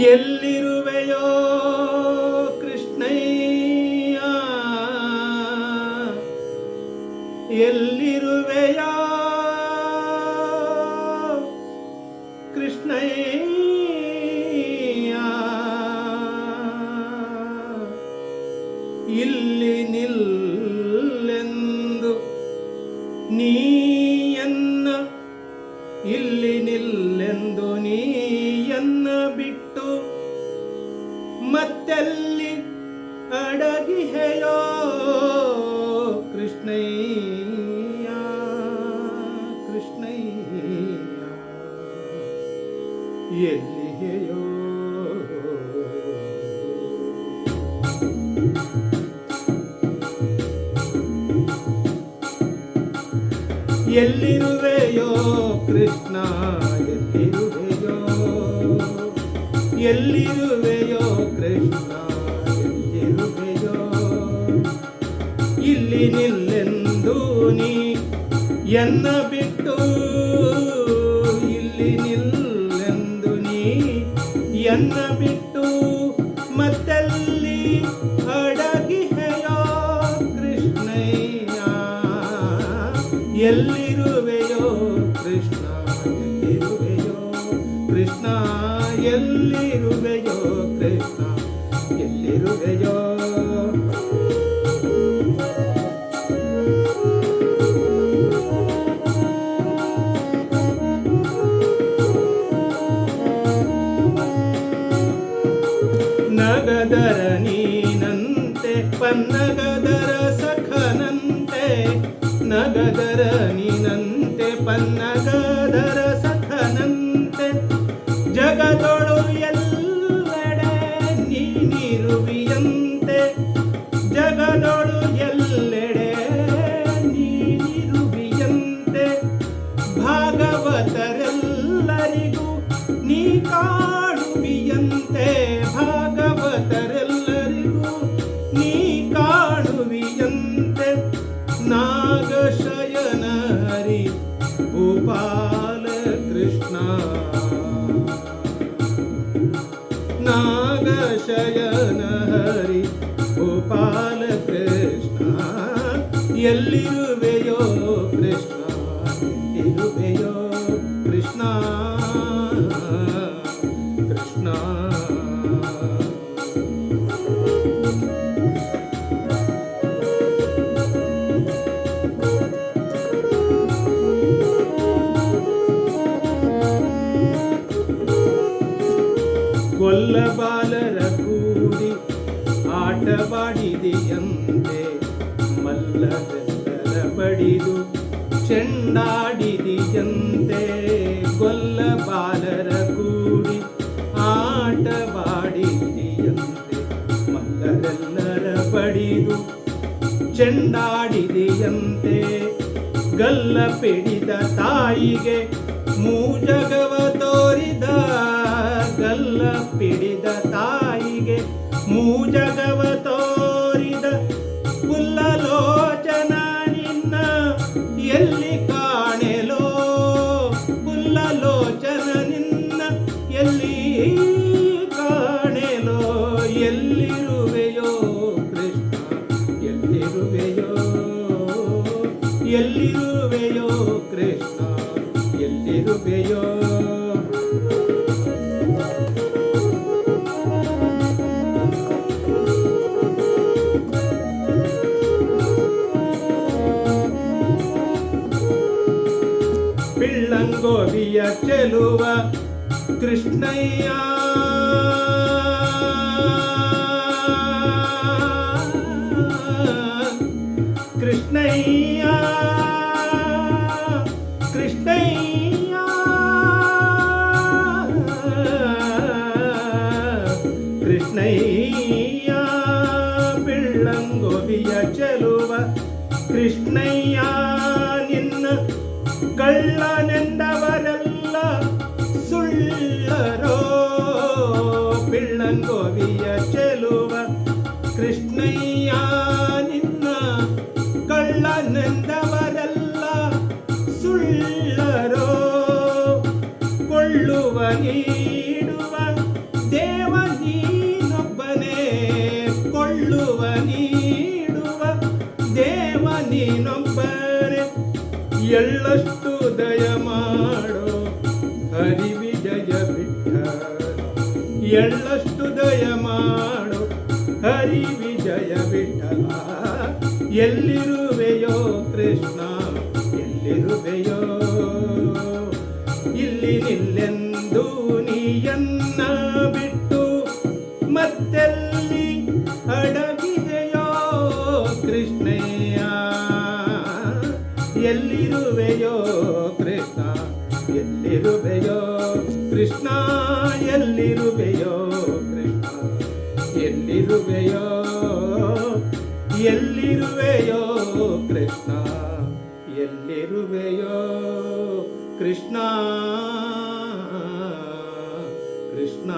ಎಲ್ಲಿರುವೆಯೋ ಕೃಷ್ಣಯ್ಯ, ಎಲ್ಲಿರುವೆಯೋ ಕೃಷ್ಣಯ್ಯ, ಇಲ್ಲಿ ನಿಲ್ಲೆಂದು ನೀಯನ್ನ, ಇಲ್ಲಿ ನಿಲ್ಲೆಂದು ನೀಯನ್ನ ಬಿಟ್ಟು ಮತ್ತೆಲ್ಲಿ ಅಡಗಿಹೆಯೋ ಕೃಷ್ಣಯ್ಯ, ಕೃಷ್ಣಯ್ಯ ಎಲ್ಲಿಹೆಯೋ. ಎಲ್ಲಿರುವೆಯೋ ಕೃಷ್ಣ, ಎಲ್ಲಿರುವೆಯೋ, ಎಲ್ಲಿರುವೆಯೋ ಕೃಷ್ಣ, ಎಲ್ಲಿರುವೆಯೋ, ಇಲ್ಲಿ ನಿಲ್ಲೆಂದು ನೀ ಎನ್ನ ಬಿಟ್ಟು, ಇಲ್ಲಿ ನಿಲ್ಲೆಂದು ನೀ ಎನ್ನ ಬಿಟ್ಟು ಮತ್ತೆಲ್ಲಿ ಅಡಗಿಹೆಯೋ ಕೃಷ್ಣಯ್ಯ, ಎಲ್ಲಿರುವೆಯೋ ಕೃಷ್ಣ, ಎಲ್ಲಿರುವೆಯೋ ಕೃಷ್ಣ, ಎಲ್ಲಿರುವೆಯೋ ಕೃಷ್ಣ, ಎಲ್ಲಿರುವೆಯೋ. ನಗದರ ನೀನಂತೆ ಪನ್ನಗದರ ಸಖನಂತೆ, ನಗದರ ನೀನಂತೆ ಪನ್ನಗದರ ಸಖನಂತೆ, ಜಗದೊಳು ಎಲ್ಲೆಡೆ ನೀನಿರುವಿಯಂತೆ, ಜಗದೊಳು ಎಲ್ಲೆಡೆ ನೀನಿರುವಿಯಂತೆ, ಭಾಗವತರೆಲ್ಲರಿಗೂ ನೀ ಕಾಣುವಿಯಂತೆ, ಭಾಗವತರೆಲ್ಲರಿಗೂ ನೀ ಕಾಣುವಿಯಂತೆ, ನಾಗಶಯನ ಹರಿ ಗೋಪಾಲ ಕೃಷ್ಣ, ನಾಗಶಯನ ಹರಿ ಗೋಪಾಲ ಕೃಷ್ಣ, ಎಲ್ಲಿರುವೆಯೋ ಕೃಷ್ಣ, ಎಲ್ಲಿರುವೆಯೋ ಕೃಷ್ಣ, ಕೃಷ್ಣ. ಕೊಲ್ಲಬಾಲರ ಕೂಡಿ ಆಟವಾಡಿದೆಯಂತೆ, ಮಲ್ಲವೆಲ್ಲರ ಬಡಿದು ಚೆಂಡಾಡಿದೆಯಂತೆ, ಕೊಲ್ಲಬಾಲರ ಕೂಡಿ ಆಟವಾಡಿದೆಯಂತೆ, ಮಲ್ಲರೆಲ್ಲರ ಬಡಿದು ಚೆಂಡಾಡಿದೆಯಂತೆ, ಗಲ್ಲ ಪಿಡಿದ ತಾಯಿಗೆ ಮೂಜಗವ ತೋರಿದ, ಗಲ್ಲ ಪಿಡಿದ ತಾಯಿಗೆ ಮೂಜಗವ ತೋರಿದ, ಪುಲ್ಲಲೋಚನ ನಿನ್ನ ಎಲ್ಲಿ ಕಾಣೆಲೋ, ಪುಲ್ಲಲೋಚನ ನಿನ್ನ ಎಲ್ಲಿ ಕಾಣೆಲೋ, ಎಲ್ಲಿರುವೆಯೋ ಕೃಷ್ಣ, ಎಲ್ಲಿರುವೆಯೋ, ಎಲ್ಲಿರುವೆಯೋ ಕೃಷ್ಣ, ಎಲ್ಲಿರುವೆಯೋ. ಪಿಳ್ಳಂಗೋವಿಯ ಚೆಲುವ ಕೃಷ್ಣಯ್ಯ, ಕೃಷ್ಣಯ್ಯ, ಕೃಷ್ಣಯ್ಯ, ಕೃಷ್ಣಯ್ಯ, ಪಿಳ್ಳಂಗೋವಿಯ ಚೆಲುವ ಕೃಷ್ಣಯ್ಯ, ನಿನ್ನ ಕಳ್ಳನೆಂದವರೆಲ್ಲ ಸುಳ್ಳರೋ, ಪಿಳ್ಳಂಗೋವಿಯ ಚೆಲುವ ಕೃಷ್ಣಯ್ಯ, ನಿನ್ನ ಕಳ್ಳನೆಂದವರೆಲ್ಲ ಸುಳ್ಳರೋ, ಕೊಳ್ಳುವ ನೀಡುವ ದೇ ಎಳ್ಳಷ್ಟು ದಯ ಮಾಡೋ ಹರಿ ವಿಜಯ ವಿಠಲ ಎಳ್ಳಷ್ಟು ದಯ ಮಾಡೋ ಹರಿ ವಿಜಯ ವಿಠಲ ಎಲ್ಲಿರುವೆಯೋ ಕೃಷ್ಣ ಎಲ್ಲಿರುವೆಯೋ ಇಲ್ಲಿ ನಿಲ್ಲೆಂದು ನೀಯನ್ನ ಬಿಟ್ಟು ಮತ್ತೆಲ್ಲಿ ಅಡಗಿದೆಯೋ ಕೃಷ್ಣಯ್ಯ ಎಲ್ಲಿರುವೆಯೋ ಕೃಷ್ಣ ಎಲ್ಲಿರುವೆಯೋ ಕೃಷ್ಣ ಎಲ್ಲಿರುವೆಯೋ ಕೃಷ್ಣ ಎಲ್ಲಿರುವೆಯೋ ಎಲ್ಲಿರುವೆಯೋ ಕೃಷ್ಣ ಎಲ್ಲಿರುವೆಯೋ ಕೃಷ್ಣ ಕೃಷ್ಣ